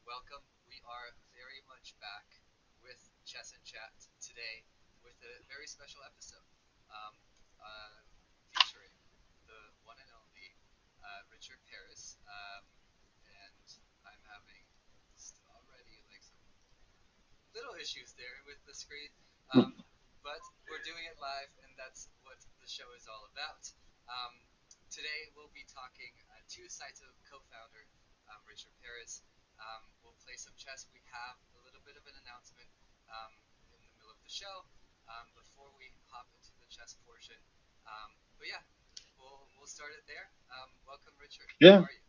Welcome. We are very much back with Chess and Chat today with a very special episode featuring the one and only Richard Parris. And I'm having already like some little issues there with the screen. But we're doing it live, and that's what the show is all about. Today we'll be talking to Saito co-founder Richard Parris. We'll play some chess. We have a little bit of an announcement in the middle of the show before we hop into the chess portion. But yeah, we'll start it there. Welcome, Richard. Yeah. How are you?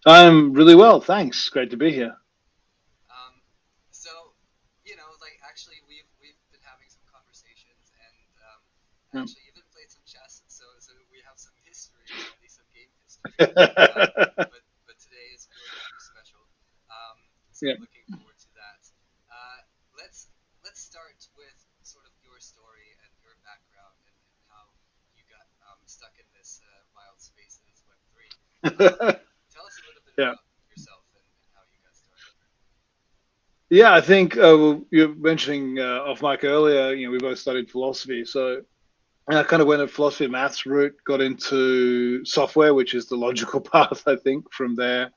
I'm really well, thanks. Great to be here. So, actually, we've been having some conversations, and actually even played some chess. So we have some history, at least some game history. But today is going to be special. So I'm looking forward to that. Let's start with sort of your story and your background and how you got stuck in this wild space that is Web3. Tell us a little bit about yourself and how you got started. Yeah, I think you were mentioning off mic earlier, we both studied philosophy. So I kind of went a philosophy and maths route, got into software, which is the logical path, I think, from there,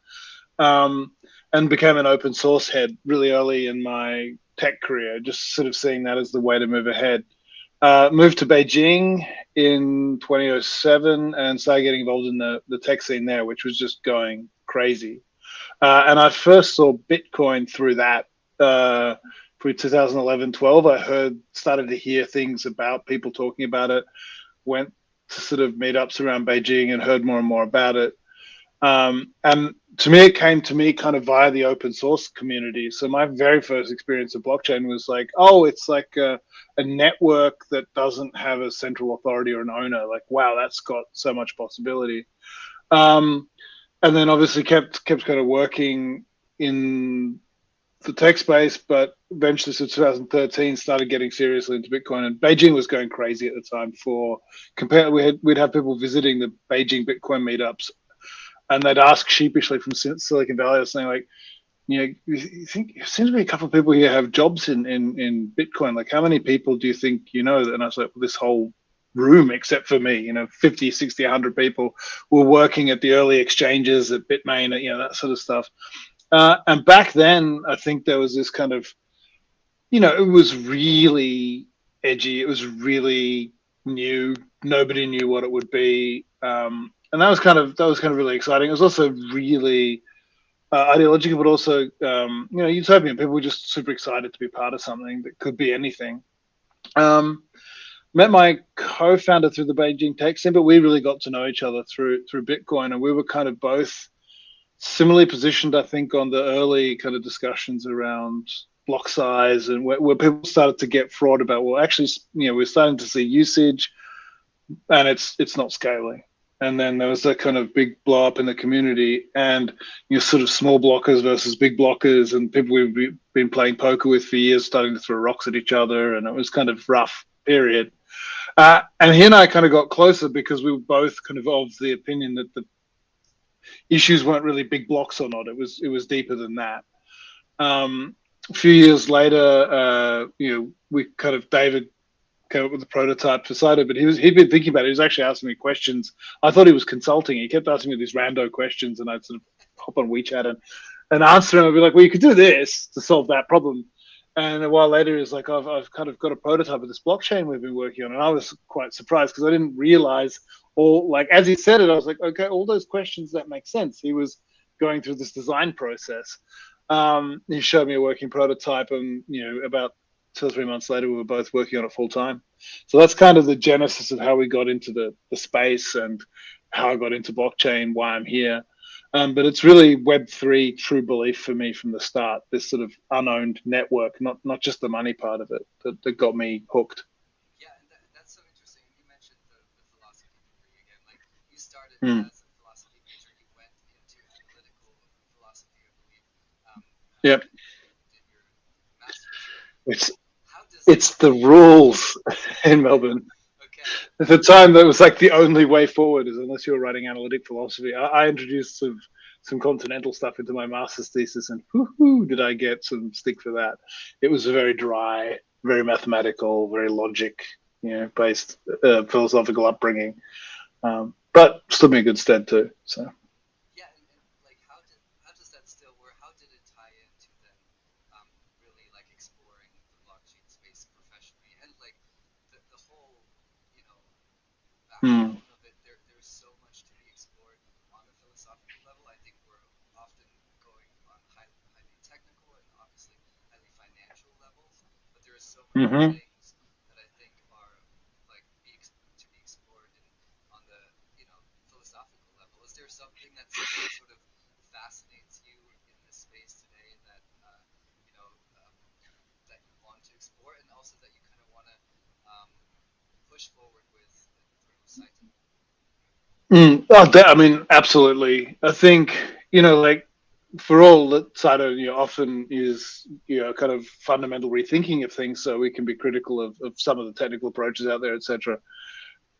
and became an open source head really early in my tech career, just sort of seeing that as the way to move ahead. Moved to Beijing in 2007 and started getting involved in the tech scene there, which was just going crazy. And I first saw Bitcoin through that. Through 2011-12, I started to hear things about people talking about it, went to sort of meetups around Beijing and heard more and more about it. And to me, it came to me kind of via the open source community. So my very first experience of blockchain was like, oh, it's like a network that doesn't have a central authority or an owner. Like, wow, that's got so much possibility. And then obviously kept kind of working in the tech space, but eventually, so 2013, started getting seriously into Bitcoin, and Beijing was going crazy at the time. We'd have people visiting the Beijing Bitcoin meetups, and they'd ask sheepishly from Silicon Valley, saying like, you think it seems to be a couple of people here have jobs in Bitcoin. Like, how many people do you think you know? And I was like, well, this whole room, except for me, 50, 60, 100 people were working at the early exchanges at Bitmain, that sort of stuff. And back then, I think there was this kind of, it was really edgy. It was really new. Nobody knew what it would be. And that was kind of really exciting. It was also really ideological, but also, utopian. People were just super excited to be part of something that could be anything. Met my co-founder through the Beijing tech scene, but we really got to know each other through Bitcoin, and we were kind of both similarly positioned, I think, on the early kind of discussions around block size and where people started to get fraud about, well, actually, we're starting to see usage and it's not scaling. And then there was that kind of big blow up in the community, and sort of small blockers versus big blockers, and people we've been playing poker with for years starting to throw rocks at each other, and it was kind of rough period. And he and I kind of got closer because we were both kind of the opinion that issues weren't really big blocks or not. It was deeper than that. A few years later, we kind of David came up with the prototype for Saito, but he'd been thinking about it. He was actually asking me questions. I thought he was consulting. He kept asking me these rando questions, and I'd sort of hop on WeChat and answer him. I'd be like, "Well, you could do this to solve that problem." And a while later, he's like, "I've kind of got a prototype of this blockchain we've been working on," and I was quite surprised because I didn't realize all like as he said it, I was like, "Okay, all those questions that make sense." He was going through this design process. He showed me a working prototype, and about 2 or 3 months later, we were both working on it full time. So that's kind of the genesis of how we got into the space and how I got into blockchain, why I'm here. But it's really Web3 true belief for me from the start. This sort of unowned network, not just the money part of it, that got me hooked. Yeah, and that's so interesting. You mentioned the philosophy degree again. Like you started Mm. as a philosophy major, you went into analytical philosophy, I believe, Yep. and did your master's there. It's How does it's the rules in okay, Melbourne. okay, At the time, that was like the only way forward, is unless you were writing analytic philosophy. I introduced some continental stuff into my master's thesis, and whoo, did I get some stick for that? It was a very dry, very mathematical, very logic, based philosophical upbringing, but stood me in good stead too. So. yeah, and like how does that still work? How did it tie into then really like exploring the blockchain space professionally and like the whole you know Mm. backbone of it? There's so much to be explored on a philosophical level. I think we're often going on highly technical and obviously highly financial levels, but there are so many Hmm. things that I think are like to be explored in on the philosophical level. Is there something that still sort of fascinates you in this space today that you know um, that you want to explore and also that you kind of want to um, push forward with through Saito? I mean, absolutely. I think like for all that Saito, often is kind of fundamental rethinking of things, so we can be critical of some of the technical approaches out there, etc.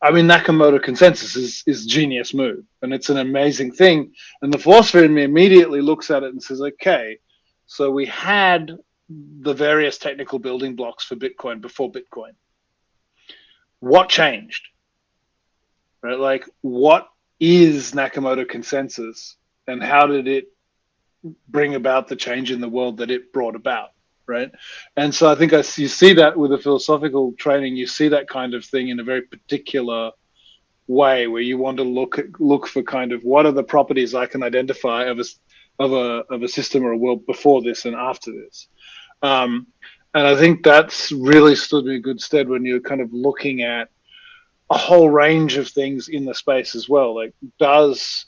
I mean, Nakamoto consensus is genius move, and it's an amazing thing. And the philosopher in me immediately looks at it and says, "Okay, so we had the various technical building blocks for Bitcoin before Bitcoin. What changed?" Right? Like, what is Nakamoto consensus, and how did it bring about the change in the world that it brought about? Right? And so I think you see that with the philosophical training, you see that kind of thing in a very particular way, where you want to look for kind of what are the properties I can identify of a system or a world before this and after this. Um, and I think that's really stood me in good stead when you're kind of looking at a whole range of things in the space as well. Like, does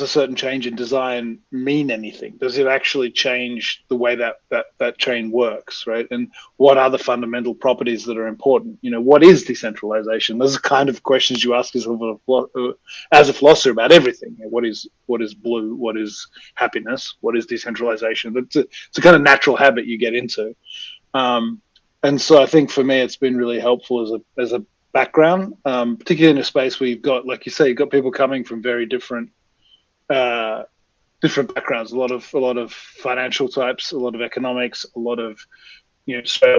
a certain change in design mean anything? Does it actually change the way that chain works, right? And what are the fundamental properties that are important? What is decentralization? Those are kind of questions you ask yourself as a philosopher about everything. What is blue? What is happiness? What is decentralization? It's a kind of natural habit you get into. Um, and so I think for me, it's been really helpful as a background, particularly in a space where you've got, like you say, you've got people coming from very uh, different backgrounds. A lot of financial types, a lot of economics, a lot of straight up